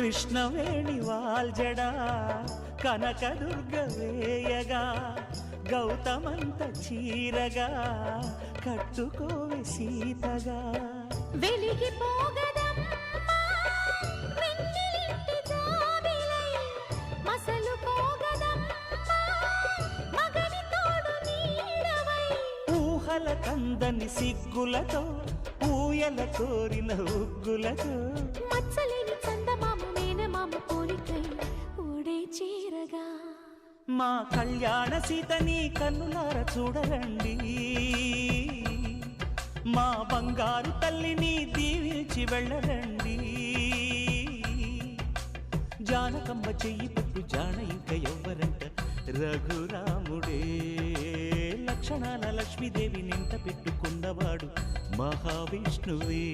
కృష్ణవేణి వాల్జడా కనకదుర్గ వేయగా గౌతమంత చీరగా కట్టుకోవే సీతగా వెలిగిపోగదమ్మా వెన్నెలింటి జాబిలై మసలుకోగదమ్మా మగని తోడు నీడవై ఊహల కందని సిగ్గులతో ఊయల కోరిన ఉగ్గులతో మచ్చలేని చందమామ మేనమామ పోలికై ఊడే చీరగా మా కళ్యాణ సీతని కన్నులార చూడరండి మా బంగారు తల్లిని దీవించి వెళ్ళరండి జానకమ్మ చెయ్యి పట్టు జాన ఇంక ఎవ్వరంట రఘురాముడే లక్షణాల లక్ష్మీదేవి నింట పెట్టుకున్నవాడు మహావిష్ణువే